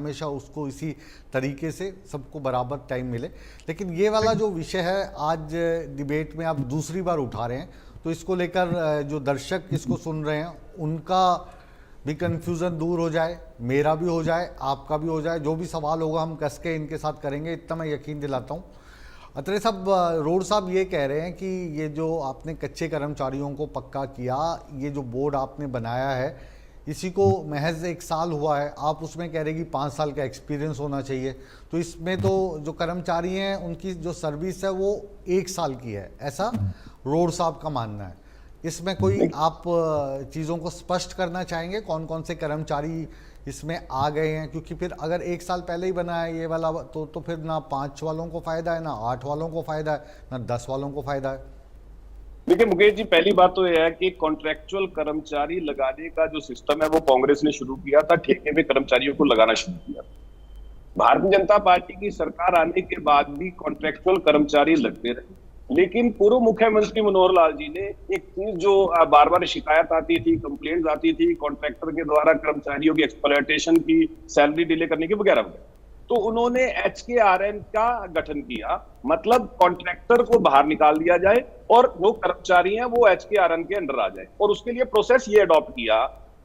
हमेशा उसको इसी तरीके से सबको बराबर टाइम मिले। लेकिन ये वाला जो विषय है आज डिबेट में आप दूसरी बार उठा रहे हैं, तो इसको लेकर जो दर्शक इसको सुन रहे हैं उनका भी कंफ्यूजन दूर हो जाए, मेरा भी हो जाए, आपका भी हो जाए। जो भी सवाल होगा हम कस के इनके साथ करेंगे, इतना मैं यकीन दिलाता हूँ। अत्रे साहब, रोड साहब ये कह रहे हैं कि ये जो आपने कच्चे कर्मचारियों को पक्का किया, ये जो बोर्ड आपने बनाया है इसी को महज 1 साल हुआ है, आप उसमें कह रहे हैं कि 5 साल का एक्सपीरियंस होना चाहिए। तो इसमें तो जो कर्मचारी हैं उनकी जो सर्विस है वो 1 साल की है, ऐसा रोड साहब का मानना है। इसमें कोई आप चीज़ों को स्पष्ट करना चाहेंगे, कौन कौन से कर्मचारी इसमें आ गए हैं? क्योंकि फिर अगर 1 साल पहले ही बना है ये वाला तो फिर ना 5 वालों को फ़ायदा है, ना 8 वालों को फ़ायदा है, ना 10 वालों को फ़ायदा है। देखिए मुकेश जी, पहली बात तो यह है कि कॉन्ट्रेक्चुअल कर्मचारी लगाने का जो सिस्टम है वो कांग्रेस ने शुरू किया था, ठेके में कर्मचारियों को लगाना शुरू किया। भारतीय जनता पार्टी की सरकार आने के बाद भी कॉन्ट्रेक्चुअल कर्मचारी लगते रहे, लेकिन पूर्व मुख्यमंत्री मनोहर लाल जी ने एक चीज जो बार बार शिकायत आती थी, कंप्लेंट्स आती थी कॉन्ट्रैक्टर के द्वारा कर्मचारियों की एक्सप्लॉयटेशन की, सैलरी डिले करने की वगैरह वगैरह, तो उन्होंने HKRN का गठन किया। मतलब कॉन्ट्रैक्टर को बाहर निकाल दिया जाए और जो कर्मचारी हैं वो HKRN के अंडर आ जाए। और उसके लिए प्रोसेस ये अडॉप्ट किया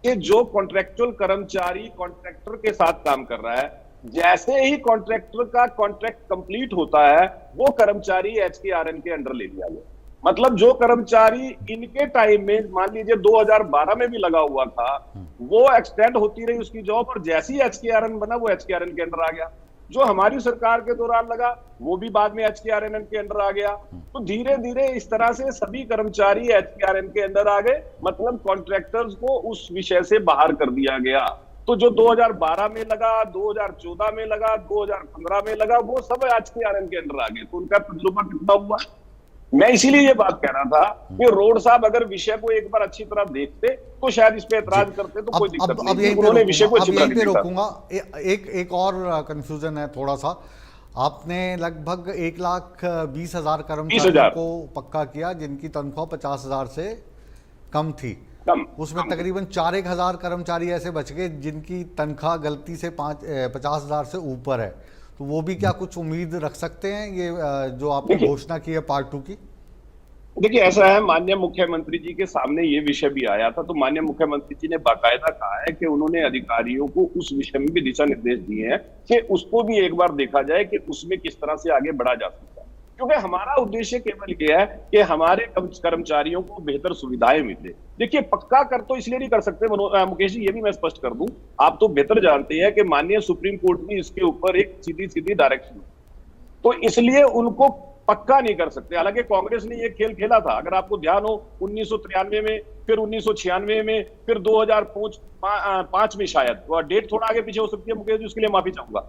कि जो कॉन्ट्रैक्चुअल कर्मचारी कॉन्ट्रैक्टर के साथ काम कर रहा है, जैसे ही कॉन्ट्रैक्टर का कॉन्ट्रैक्ट कंप्लीट होता है वो कर्मचारी HKRN के अंडर ले लिया गया। मतलब जो कर्मचारी इनके टाइम में मान लीजिए 2012 में भी लगा हुआ था, वो एक्सटेंड होती रही उसकी जॉब, और जैसे ही HKRN बना वो HKRN के अंडर आ गया। जो हमारी सरकार के दौरान लगा वो भी बाद में HKRN के अंडर आ गया। तो धीरे धीरे इस तरह से सभी कर्मचारी HKRN के अंडर आ गए। मतलब कॉन्ट्रैक्टर्स को उस विषय से बाहर कर दिया गया। तो जो 2012 में लगा, 2014 में लगा, 2015 में लगा, वो सब HKRN के अंडर आ गए। तो उनका तजुर्बा कितना हुआ? मैं इसीलिए ये बात कह रहा था कि रोड साहब अगर विषय को एक बार अच्छी तरह देखते तो शायद इस पे एतराज करते, तो कोई दिक्कत नहीं। उन्होंने विषय को अच्छी तरह रोकूंगा। एक और कंफ्यूजन है थोड़ा सा। आपने लगभग 1,20,000 कर्मचारियों को पक्का किया जिनकी तनख्वाह 50,000 से कम थी। उसमें तकरीबन 4,000 कर्मचारी ऐसे बच गए जिनकी तनख्वाह गलती से 50,000 से ऊपर है। तो वो भी क्या कुछ उम्मीद रख सकते हैं ये जो आपने घोषणा की है पार्ट 2 की? देखिए ऐसा है, माननीय मुख्यमंत्री जी के सामने ये विषय भी आया था, तो माननीय मुख्यमंत्री जी ने बाकायदा कहा है कि उन्होंने अधिकारियों को उस विषय में भी दिशा निर्देश दिए हैं कि उसको भी एक बार देखा जाए कि उसमें किस तरह से आगे बढ़ा जा सकता है। क्योंकि हमारा उद्देश्य केवल ये है कि हमारे कर्मचारियों को बेहतर सुविधाएं मिले। देखिए पक्का कर तो इसलिए नहीं कर सकते मुकेश जी, ये भी मैं स्पष्ट कर दूं, आप तो बेहतर जानते हैं कि माननीय सुप्रीम कोर्ट की इसके ऊपर एक सीधी डायरेक्शन, तो इसलिए उनको पक्का नहीं कर सकते। हालांकि कांग्रेस ने ये खेल खेला था, अगर आपको ध्यान हो, 1993 में, फिर 1996 में, फिर 2005 में, शायद डेट थोड़ा आगे पीछे हो सकती है मुकेश जी, उसके लिए माफी चाहूंगा।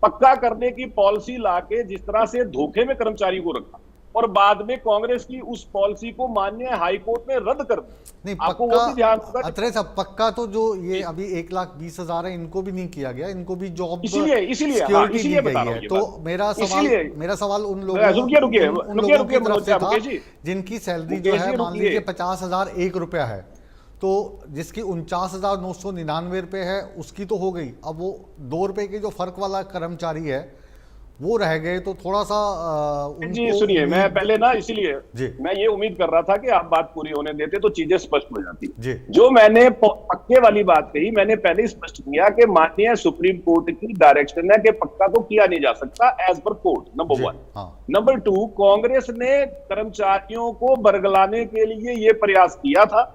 पक्का करने की पॉलिसी लाके जिस तरह से धोखे में कर्मचारी को रखा और बाद में कांग्रेस की उस पॉलिसी को माननीय हाईकोर्ट ने रद्द कर दिया। नहीं, आपको वो भी ध्यान होगा। अत्रे साहब, पक्का तो जो ये अभी 1,20,000 है इनको भी नहीं किया गया, इनको भी जॉब सिक्योरिटी दी गई है। तो मेरा सवाल उन लोगों की तरफ से था जिनकी सैलरी जो है मान लीजिए 50,001 रुपया है, तो जिसकी 49,999 रुपये है उसकी तो हो गई। अब वो 2 रुपए के जो फर्क वाला कर्मचारी है वो रह गए, तो थोड़ा सा जी सुनिए, मैं पहले ना इसीलिए मैं ये उम्मीद कर रहा था कि आप बात पूरी होने देते तो चीजें स्पष्ट हो जाती। जो मैंने पक्के वाली बात कही, मैंने पहले स्पष्ट किया कि माननीय सुप्रीम कोर्ट की डायरेक्शन है कि पक्का तो किया नहीं जा सकता as per court, number 1। Number 2, Congress ने कर्मचारियों को बरगलाने के लिए ये प्रयास किया था,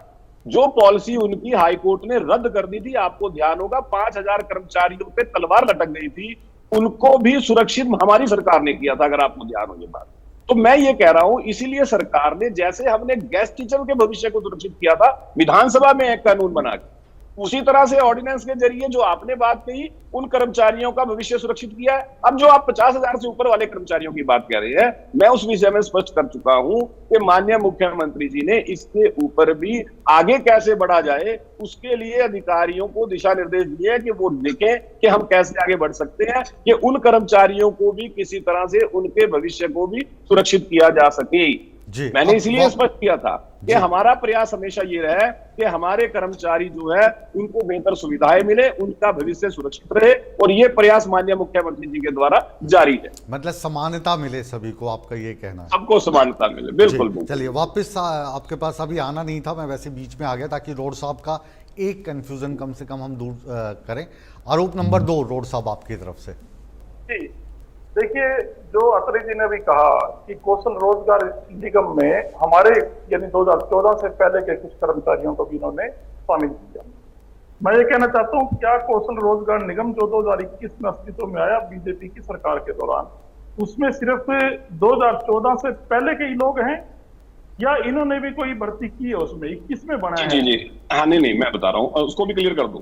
जो पॉलिसी उनकी हाईकोर्ट ने रद्द कर दी थी। आपको ध्यान होगा 5,000 कर्मचारियों पे तलवार लटक गई थी, उनको भी सुरक्षित हमारी सरकार ने किया था, अगर आपको ध्यान हो ये बात। तो मैं ये कह रहा हूं, इसीलिए सरकार ने, जैसे हमने गेस्ट टीचर के भविष्य को सुरक्षित किया था विधानसभा में एक कानून बना के, उसी तरह से ऑर्डिनेंस के जरिए जो आपने बात कही उन कर्मचारियों का भविष्य सुरक्षित किया है। अब जो आप 50,000 से ऊपर वाले कर्मचारियों की बात कर रहे हैं, मैं उस विषय में स्पष्ट कर चुका हूं कि माननीय मुख्यमंत्री जी ने इसके ऊपर भी आगे कैसे बढ़ा जाए उसके लिए अधिकारियों को दिशा निर्देश दिए कि वो देखें कि हम कैसे आगे बढ़ सकते हैं कि उन कर्मचारियों को भी किसी तरह से उनके भविष्य को भी सुरक्षित किया जा सके। जी मैंने अब इसलिए स्पष्ट किया था कि जी। हमारा प्रयास हमेशा ये रहा है कि हमारे कर्मचारी जो है उनको बेहतर सुविधाएं मिले, उनका भविष्य सुरक्षित रहे, और ये प्रयास माननीय मुख्यमंत्री जी के द्वारा जारी है। मतलब समानता मिले सभी को, आपका ये कहना है। सबको समानता मिले, जी बिल्कुल बिल्कुल। चलिए वापस आपके पास अभी आना नहीं था, मैं वैसे बीच में आ गया ताकि रोड साहब का एक कंफ्यूजन कम से कम हम दूर करें। आरोप नंबर 2 रोड साहब आपकी तरफ से। जी देखिए, जो अत्री जी ने भी कहा कि कौशल रोजगार निगम में हमारे यानी 2014 से पहले के कुछ कर्मचारियों को भी इन्होंने शामिल किया। मैं ये कहना चाहता हूँ, क्या कौशल रोजगार निगम जो 2021 में अस्तित्व में आया बीजेपी की सरकार के दौरान, उसमें सिर्फ 2014 से पहले के ही लोग हैं या इन्होंने भी कोई भर्ती की है उसमें? 21 में बना जी है। जी हाँ, नहीं मैं बता रहा हूँ, उसको भी क्लियर कर दूं।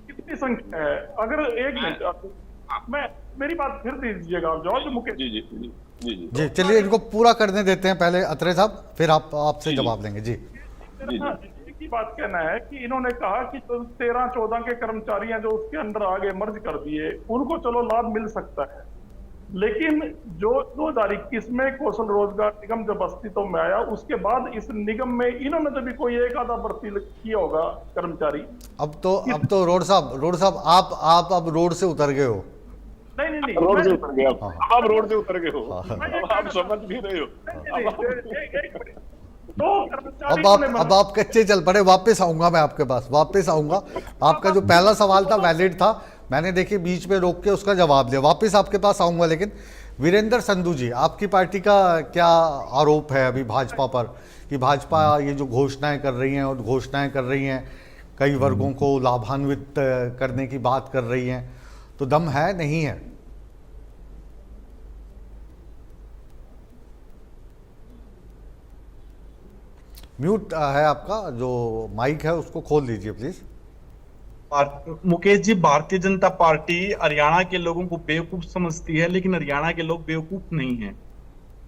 कितनी संख्या है? अगर एक मिनट मैं मेरी बात फिर दीजिएगा आप जॉर्ज मुकेश। जी जी जी जी जी जी चलिए इनको पूरा करने देते हैं पहले अत्रे साहब, फिर आपसे जी, जवाब लेंगे। जी मेरा की बात कहना है कि इन्होंने कहा कि 13-14 के कर्मचारी हैं जो उसके अंदर आगे मर्ज कर दिए, उनको चलो लाभ मिल सकता है, लेकिन जो 2021 में कौशल रोजगार निगम जब अस्तित्व में आया उसके बाद इस निगम में इन्होंने तो भी कोई एक आधा भर्ती किया होगा कर्मचारी। अब तो रोड साहब आप अब रोड से उतर गए हो। नहीं रोड से उतर गए हाँ। अब आप रोड से उतर गए हो, अब आप समझ भी रहे हो। तो अब आप कच्चे चल पड़े। वापस आऊंगा मैं आपके पास, वापस आऊंगा। आपका जो पहला सवाल था वैलिड था, मैंने देखिए बीच में रोक के उसका जवाब दिया, वापस आपके पास आऊंगा। लेकिन वीरेंद्र संधू जी, आपकी पार्टी का क्या आरोप है अभी भाजपा पर कि भाजपा ये जो घोषणाएं कर रही हैं और घोषणाएं कर रही हैं, कई वर्गों को लाभान्वित करने की बात कर रही हैं, तो दम है नहीं है? म्यूट है आपका जो माइक है, उसको खोल दीजिए प्लीज। मुकेश जी, भारतीय जनता पार्टी हरियाणा के लोगों को बेवकूफ समझती है, लेकिन हरियाणा के लोग बेवकूफ नहीं हैं।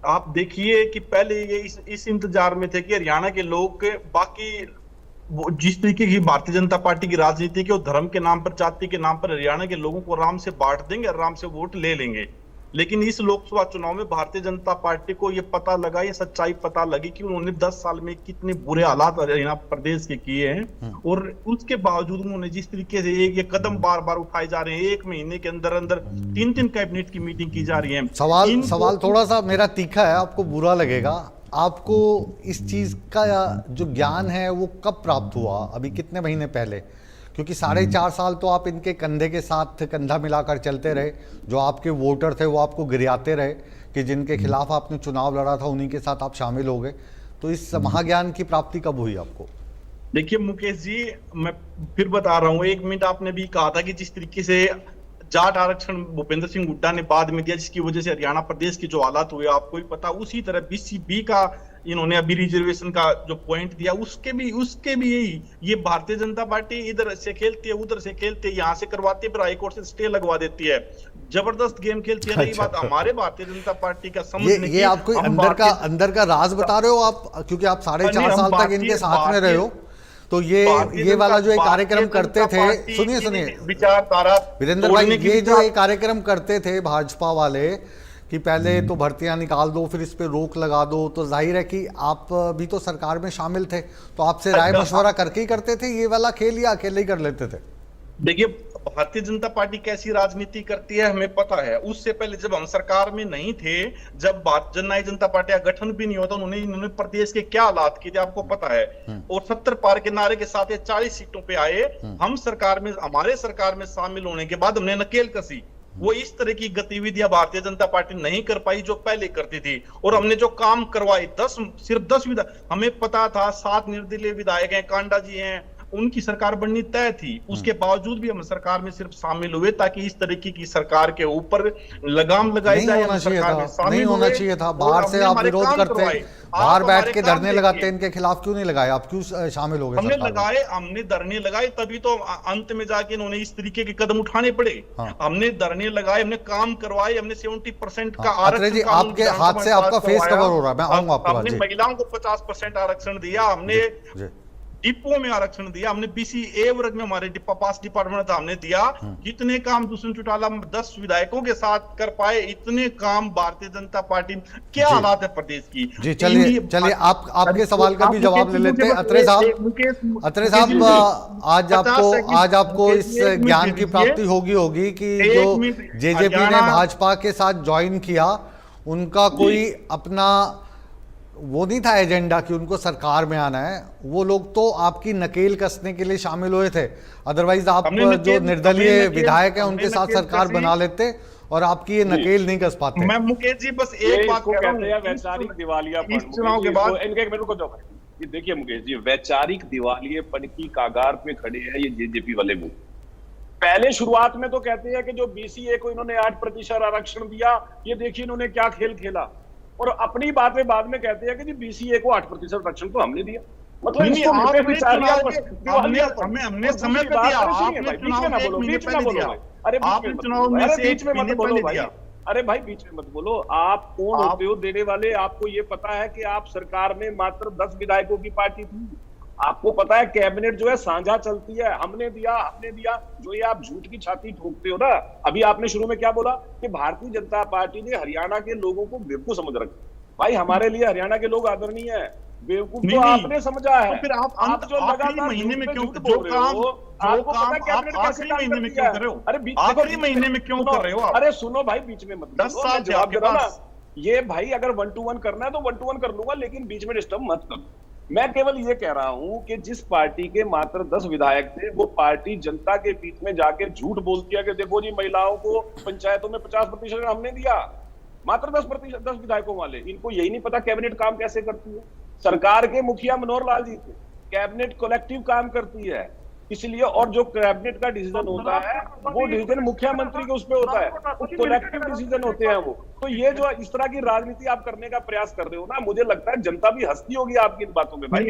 आप देखिए कि पहले ये इस इंतजार में थे कि हरियाणा के लोग बाकी जिस तरीके की भारतीय जनता पार्टी की राजनीति के, वो धर्म के नाम पर, जाति के नाम पर हरियाणा के लोगों को आराम से बांट देंगे, आराम से वोट ले लेंगे। लेकिन इस लोकसभा चुनाव में भारतीय जनता पार्टी को ये पता लगा, ये सच्चाई पता लगी कि उन्होंने 10 साल में कितने बुरे हालात हरियाणा प्रदेश के किए हैं, और उसके बावजूद उन्होंने जिस तरीके से ये कदम बार बार उठाए जा रहे हैं, 1 महीने के अंदर अंदर 3 कैबिनेट की मीटिंग की जा रही है। सवाल थोड़ा सा मेरा तीखा है, आपको बुरा लगेगा। आपको इस चीज का जो ज्ञान है वो कब प्राप्त हुआ? अभी कितने महीने पहले? क्योंकि 4.5 साल तो आप इनके कंधे के साथ कंधा मिलाकर चलते रहे, जो आपके वोटर थे वो आपको गिराते रहे कि जिनके खिलाफ आपने चुनाव लड़ा था उन्हीं के साथ आप शामिल हो गए। तो इस महाज्ञान की प्राप्ति कब हुई आपको? देखिए मुकेश जी, मैं फिर बता रहा हूँ, 1 मिनट आपने भी कहा था कि जिस तरीके से जाट आरक्षण भूपेंद्र सिंह हुड्डा ने बाद में दिया, जिसकी वजह से हरियाणा प्रदेश के जो हालात हुए आपको ही पता, उसी तरह बीसीबी का इन्होंने अभी रिजर्वेशन का जो पॉइंट दिया, उसके भी यही, ये भारतीय जनता पार्टी इधर से खेलती है, उधर से खेलती है, यहाँ से करवाती है, फिर हाईकोर्ट से स्टे लगवा देती है, जबरदस्त गेम खेलती है। नहीं बात हमारे भारतीय जनता पार्टी का समझने ये आपको अंदर का राज बता रहे हो आप, क्योंकि आप 4.5 साल तक इनके साथ में रहे हो। तो ये वाला जो एक कार्यक्रम करते थे, सुनिए विचारधारा वीरेंद्र भाई, ये जो एक कार्यक्रम करते थे भाजपा वाले कि पहले तो भर्तियां निकाल दो, फिर इस पे रोक लगा दो, तो जाहिर है कि आप भी तो सरकार में शामिल थे, तो आपसे राय मशवरा करके ही करते थे ये वाला खेल, या अकेले ही कर लेते थे? देखिए, भारतीय जनता पार्टी कैसी राजनीति करती है हमें पता है। उससे पहले जब हम सरकार में नहीं थे, जब जननायक जनता पार्टी का गठन भी नहीं होता, उन्होंने प्रदेश के क्या हालात किए थे आपको पता है, और 70 पार के नारे के साथ 40 सीटों पे आए। हम सरकार में, हमारे सरकार में शामिल होने के बाद हमने नकेल कसी। वो इस तरह की गतिविधियां भारतीय जनता पार्टी नहीं कर पाई जो पहले करती थी, और हमने जो काम करवाए सिर्फ 10 विधायक, हमें पता था 7 निर्दलीय विधायक हैं, कांडा जी हैं, उनकी सरकार बननी तय थी, उसके बावजूद भी हम सरकार में सिर्फ शामिल हुए ताकि इस तरीके की सरकार के ऊपर लगाम लगाई जाए। नहीं होना चाहिए था। बाहर से आप विरोध करते, बाहर बैठ के धरने लगाते, इनके खिलाफ क्यों नहीं लगाए? आप क्यों शामिल हो गए? हमने धरने लगाए, तभी तो अंत में जाके इन्होंने इस तरीके के कदम उठाने पड़े। हमने धरने लगाए, हमने काम करवाए, हमने 70% का आरक्षण, आपके हाथ से आपका फेस कवर हो रहा है, मैं आऊंगा आपके पास। हमने महिलाओं को 50% आरक्षण दिया, हमने डिपो में आरक्षण दिया हमने, बीसी ए वर्ग में हमारे पास डिपार्टमेंट था, हमने दिया। जितने काम दुष्यंत चौटाला 10 विधायकों के साथ कर पाए, इतने काम भारतीय जनता पार्टी। क्या हालात है प्रदेश की जी। चलिए आप आपके सवाल का भी जवाब ले लेते हैं। अत्रे साहब, आज आपको इस ज्ञान की प्राप्ति होगी कि जो जेजेपी ने भाजपा के साथ ज्वाइन किया, उनका कोई अपना वो नहीं था एजेंडा कि उनको सरकार में आना है। वो लोग तो आपकी नकेल कसने के लिए शामिल हुए थे, अदरवाइज आप जो निर्दलीय विधायक हैं उनके साथ सरकार बना लेते और आपकी ये नकेल नहीं कस पाते। मैं मुकेश जी बस एक बात कह रहा हूं, वैचारिक दिवालियापन इस चुनाव के बाद इनके मेरे को जो देखिए मुकेश जी, वैचारिक दिवालियेपन की कागार पे खड़े हैं ये जेजेपी वाले लोग। पहले शुरुआत में तो कहते हैं कि जो बीसीए को इन्होंने 8% आरक्षण दिया, ये देखिए इन्होंने क्या खेल खेला, और अपनी बातें बाद में कहते हैं कि जी बीसीए को 8% आरक्षण तो हमने दिया। मतलब हमने समय पे दिया, आपने चुनाव में 1 महीने पहले दिया। अरे आपने चुनाव में से 1 महीने पहले दिया। अरे भाई बीच में मत बोलो, आप कौन होते हो देने वाले? आपको ये पता है कि आप सरकार में मात्र 10 विधायकों की पार्टी थी। आपको पता है कैबिनेट जो है साझा चलती है, हमने दिया। जो ये आप झूठ की छाती ठोकते हो ना, अभी आपने शुरू में क्या बोला कि भारतीय जनता पार्टी ने हरियाणा के लोगों को बेवकूफ समझ रखा। भाई हमारे लिए हरियाणा के लोग आदरणीय है, बेवकूफ तो आपने समझा है। तो फिर आप जो आखिरी महीने में क्यों बोल रहे हो? आपको पता है कैबिनेट कैसे काम महीने में करती क्यों है? कर रहे हो? अरे आखिरी महीने में क्यों कर रहे हो आप? अरे सुनो भाई, बीच में मत 10 साल से आपके पास। ये भाई अगर 1 to 1 करना है तो 1 to 1 कर लूंगा, लेकिन बीच में डिस्टर्ब मत करो। मैं केवल ये कह रहा हूं कि जिस पार्टी के मात्र 10 विधायक थे, वो पार्टी जनता के बीच में जाके झूठ बोलती है कि देखो जी महिलाओं को पंचायतों में 50% हमने दिया, मात्र 10% 10 विधायकों वाले। इनको यही नहीं पता कैबिनेट काम कैसे करती है। सरकार के मुखिया मनोहर लाल जी थे, कैबिनेट कलेक्टिव काम करती है, इसलिए और जो कैबिनेट का डिसीजन होता है वो डिसीजन मुख्यमंत्री के उस पे होता है, वो कलेक्टिव डिसीजन होते हैं वो। तो ये जो इस तरह की राजनीति आप करने का प्रयास कर रहे हो ना, मुझे लगता है जनता भी हंसती होगी आपकी इन बातों में भाई।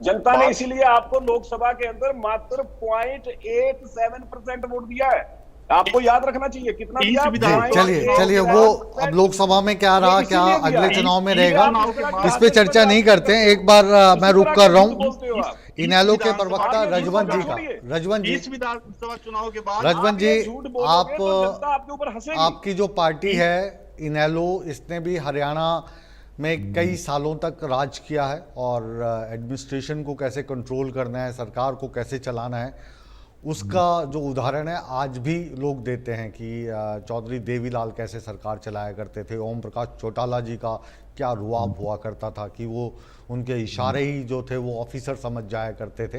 जनता ने इसीलिए आपको लोकसभा के अंदर मात्र 0.87% वोट दिया है। आपको याद रखना चाहिए कितना दिया। चलिए वो अब लोकसभा में क्या रहा, क्या अगले चुनाव में रहेगा, इस पे चर्चा नहीं करते हैं। एक बार मैं रुक कर रहा हूँ इनेलो के प्रवक्ता रजवंत जी का। रजवंत जी, विधानसभा चुनाव के बाद रजवंत जी, आपकी जो पार्टी है इनेलो, इसने भी हरियाणा में कई सालों तक राज किया है और एडमिनिस्ट्रेशन को कैसे कंट्रोल करना है, सरकार को कैसे चलाना है, उसका जो उदाहरण है आज भी लोग देते हैं कि चौधरी देवीलाल कैसे सरकार चलाया करते थे, ओम प्रकाश चौटाला जी का क्या रुआब हुआ करता था कि वो उनके इशारे ही जो थे वो ऑफिसर समझ जाया करते थे।